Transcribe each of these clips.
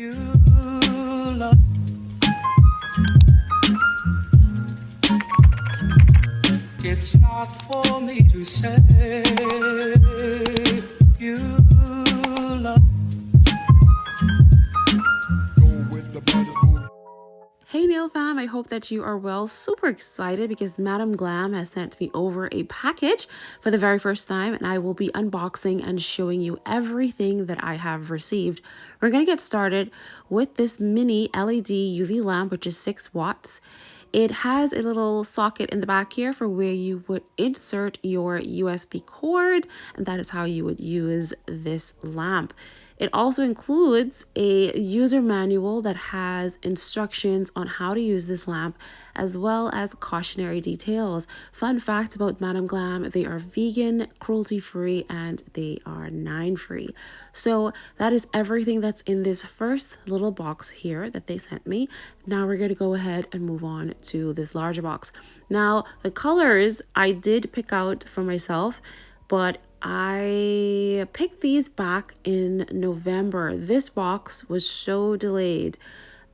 You love. It's not for me to say. You love. Hey nail fam, I hope that you are well. Super excited because Madam Glam has sent me over a package for the very first time, and I will be unboxing and showing you everything that I have received. We're going to get started with this mini LED UV lamp, which is 6 watts. It has a little socket in the back here for where you would insert your USB cord, and that is how you would use this lamp. It also includes a user manual that has instructions on how to use this lamp, as well as cautionary details. Fun fact about Madam Glam, they are vegan, cruelty-free, and they are 9-free. So that is everything that's in this first little box here that they sent me. Now we're going to go ahead and move on to this larger box. Now, the colors I did pick out for myself, but I picked these back in November. This box was so delayed.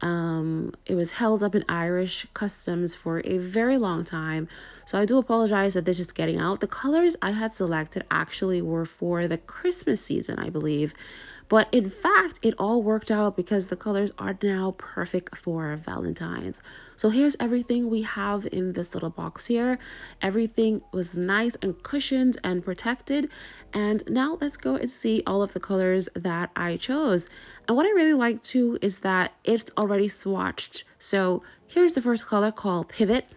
It was held up in Irish customs for a very long time. So I do apologize that this is getting out. The colors I had selected actually were for the Christmas season, I believe. But in fact, it all worked out because the colors are now perfect for Valentine's. So here's everything we have in this little box here. Everything was nice and cushioned and protected. And now let's go and see all of the colors that I chose. And what I really like too is that it's already swatched. So here's the first color called Pivot,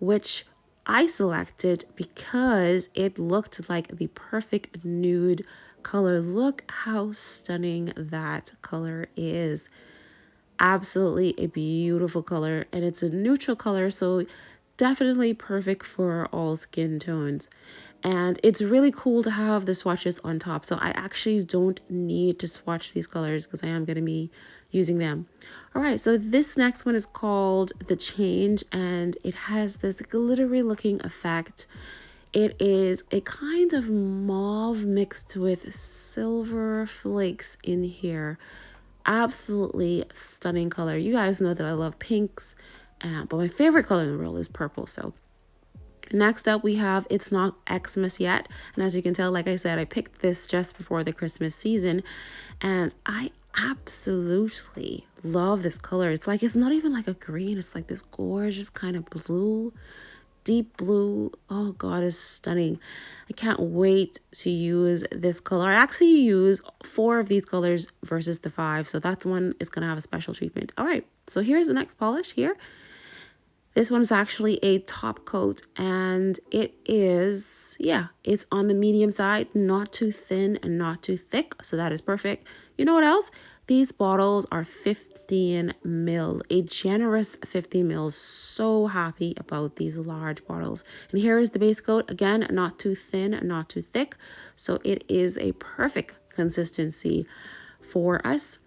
which I selected because it looked like the perfect nude color. Look how stunning that color is. Absolutely a beautiful color, and it's a neutral color, so definitely perfect for all skin tones. And it's really cool to have the swatches on top, so I actually don't need to swatch these colors because I am going to be using them. All right, so this next one is called The Change, and it has this glittery looking effect. It is a kind of mauve mixed with silver flakes in here. Absolutely stunning color. You guys know that I love pinks, but my favorite color in the world is purple. So next up we have It's Not Xmas Yet. And as you can tell, like I said, I picked this just before the Christmas season, and I absolutely love this color. It's like, it's not even like a green. It's like this gorgeous kind of blue. Deep blue. Oh god, it's stunning. I can't wait to use this color. I actually use 4 of these colors versus the 5, so that one is gonna have a special treatment. All right, so here's the next polish here. This one is actually a top coat, and it is, yeah, it's on the medium side, not too thin and not too thick, so that is perfect. You know what else? These bottles are 15 ml, a generous 15 ml. So happy about these large bottles. And here is the base coat. Again, not too thin, not too thick. So it is a perfect consistency for us.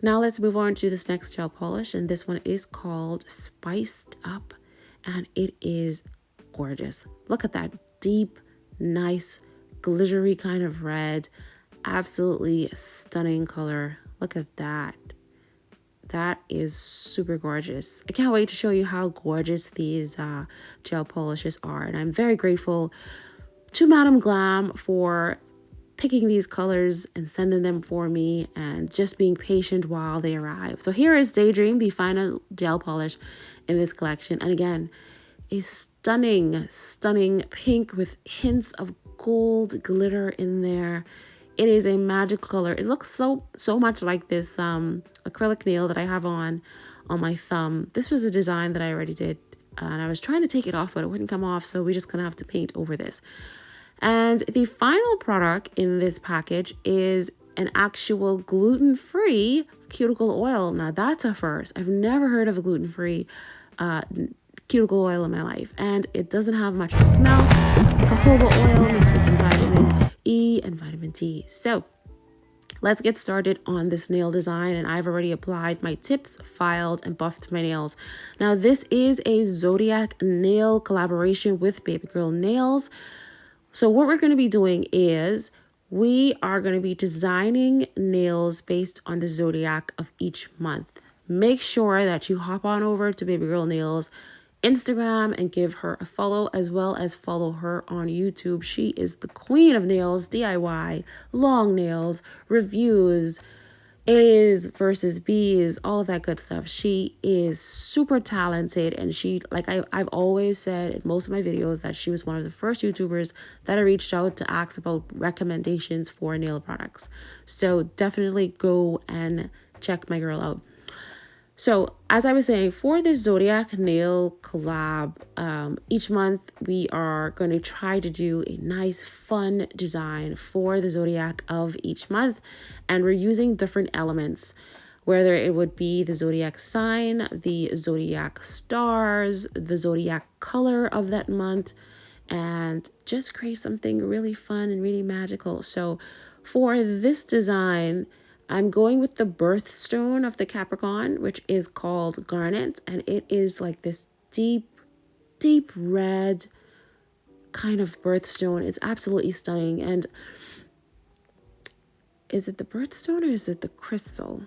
Now let's move on to this next gel polish. And this one is called Spiced Up. And it is gorgeous. Look at that deep, nice, glittery kind of red. Absolutely stunning color. Look at that. That is super gorgeous. I can't wait to show you how gorgeous these gel polishes are. And I'm very grateful to Madam Glam for picking these colors and sending them for me and just being patient while they arrive. So here is Daydream, the final gel polish in this collection. And again, a stunning, stunning pink with hints of gold glitter in there. It is a magic color. It looks so much like this acrylic nail that I have on my thumb. This was a design that I already did, and I was trying to take it off, but it wouldn't come off, so we're just gonna have to paint over this. And the final product in this package is an actual gluten-free cuticle oil. Now that's a first. I've never heard of a gluten-free cuticle oil in my life, and it doesn't have much of a smell. Jojoba oil mixed with some vitamin E and vitamin D. So let's get started on this nail design, and I've already applied my tips, filed, and buffed my nails. Now this is a Zodiac nail collaboration with Babygirlnails. So what we're going to be doing is we are going to be designing nails based on the zodiac of each month. Make sure that you hop on over to Babygirlnails Instagram and give her a follow, as well as follow her on YouTube. She is the queen of nails, DIY, long nails, reviews, A's versus B's, all of that good stuff. She is super talented, and she, like I've always said in most of my videos, that she was one of the first YouTubers that I reached out to ask about recommendations for nail products. So definitely go and check my girl out. So as I was saying, for this Zodiac nail collab, each month we are going to try to do a nice fun design for the Zodiac of each month. And we're using different elements, whether it would be the Zodiac sign, the Zodiac stars, the Zodiac color of that month, and just create something really fun and really magical. So for this design, I'm going with the birthstone of the Capricorn, which is called garnet, and it is like this deep red kind of birthstone. It's absolutely stunning. And is it the birthstone or is it the crystal?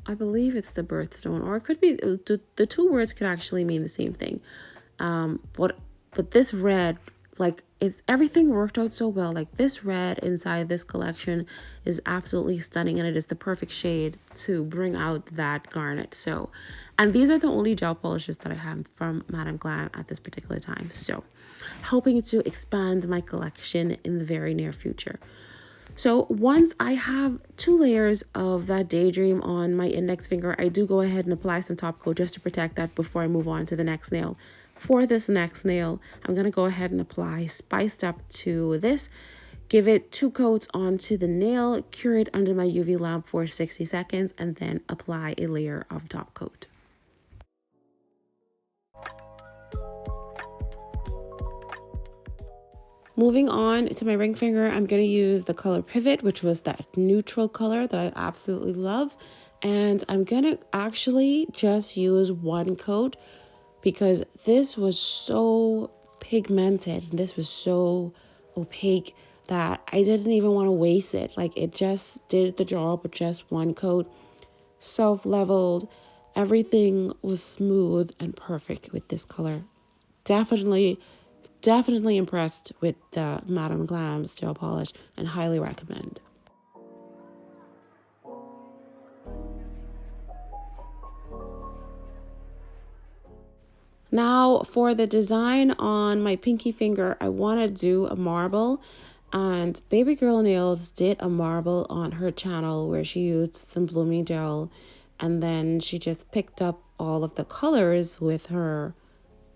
I believe it's the birthstone, or it could be the two words could actually mean the same thing. But this red, like, it's everything worked out so well. Like, this red inside this collection is absolutely stunning, and it is the perfect shade to bring out that garnet. So, and these are the only gel polishes that I have from Madam Glam at this particular time. So hoping to expand my collection in the very near future. So once I have 2 layers of that Daydream on my index finger, I do go ahead and apply some top coat just to protect that before I move on to the next nail. For this next nail, I'm going to go ahead and apply Spiced Up to this. Give it 2 coats onto the nail, cure it under my UV lamp for 60 seconds, and then apply a layer of top coat. Moving on to my ring finger, I'm going to use the color Pivot, which was that neutral color that I absolutely love. And I'm going to actually just use 1 coat because this was so pigmented and this was so opaque that I didn't even want to waste it. Like, it just did the job with just 1 coat. Self-leveled. Everything was smooth and perfect with this color. Definitely impressed with the Madam Glam gel polish and highly recommend. Now for the design on my pinky finger, I want to do a marble, and Babygirlnails did a marble on her channel where she used some blooming gel, and then she just picked up all of the colors with her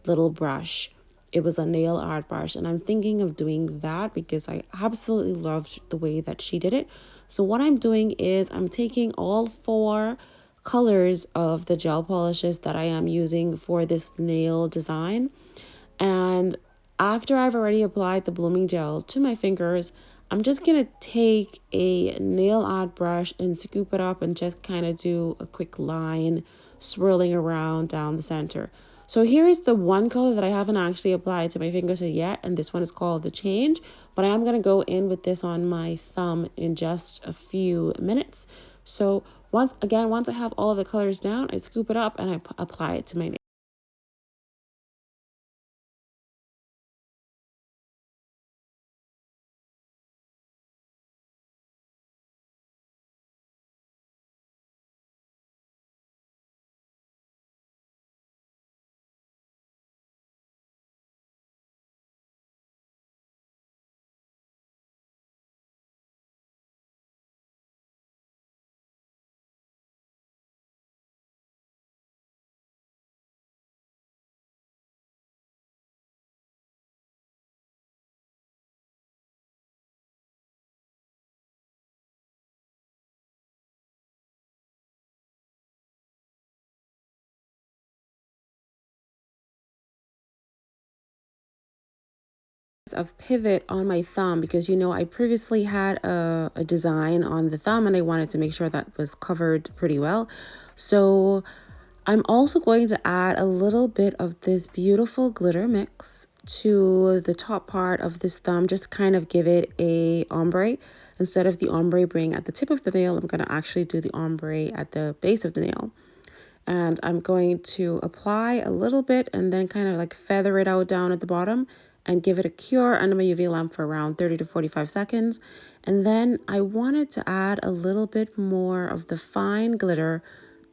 little brush. It was a nail art brush, and I'm thinking of doing that because I absolutely loved the way that she did it. So what I'm doing is I'm taking all 4 colors of the gel polishes that I am using for this nail design, and after I've already applied the blooming gel to my fingers, I'm just gonna take a nail art brush and scoop it up and just kind of do a quick line swirling around down the center. So here is the 1 color that I haven't actually applied to my fingers yet, and this one is called the Change, but I am going to go in with this on my thumb in just a few minutes. So once I have all of the colors down, I scoop it up and I apply it to my nail. Of Pivot on my thumb because, you know, I previously had a design on the thumb and I wanted to make sure that was covered pretty well. So I'm also going to add a little bit of this beautiful glitter mix to the top part of this thumb, just to kind of give it a ombre. Instead of the ombre being at the tip of the nail, I'm going to actually do the ombre at the base of the nail. And I'm going to apply a little bit and then kind of like feather it out down at the bottom and give it a cure under my UV lamp for around 30 to 45 seconds. And then I wanted to add a little bit more of the fine glitter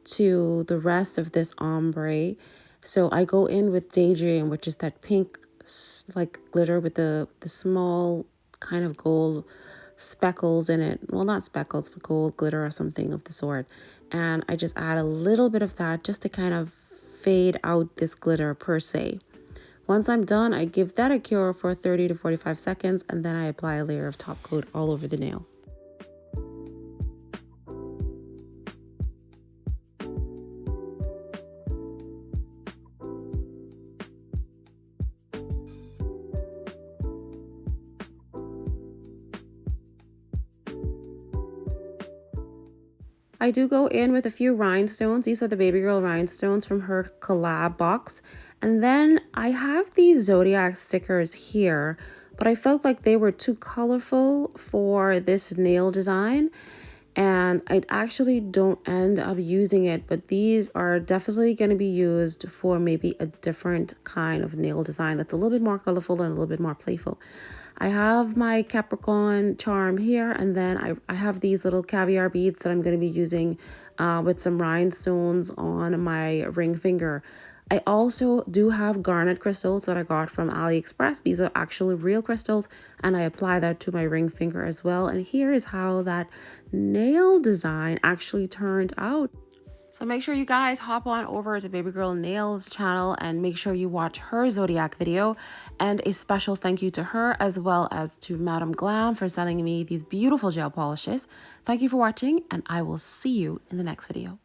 to the rest of this ombre. So I go in with Daydream, which is that pink like glitter with the small kind of gold speckles in it. Well, not speckles, but gold glitter or something of the sort. And I just add a little bit of that just to kind of fade out this glitter per se. Once I'm done, I give that a cure for 30 to 45 seconds, and then I apply a layer of top coat all over the nail. I do go in with a few rhinestones. These are the Baby Girl rhinestones from her Collab box. And then I have these Zodiac stickers here, but I felt like they were too colorful for this nail design. And I actually don't end up using it, but these are definitely going to be used for maybe a different kind of nail design that's a little bit more colorful and a little bit more playful. I have my Capricorn charm here, and then I have these little caviar beads that I'm going to be using with some rhinestones on my ring finger. I also do have garnet crystals that I got from AliExpress. These are actually real crystals, and I apply that to my ring finger as well. And here is how that nail design actually turned out. So make sure you guys hop on over to Babygirlnails channel and make sure you watch her Zodiac video. And a special thank you to her as well as to Madam Glam for selling me these beautiful gel polishes. Thank you for watching, and I will see you in the next video.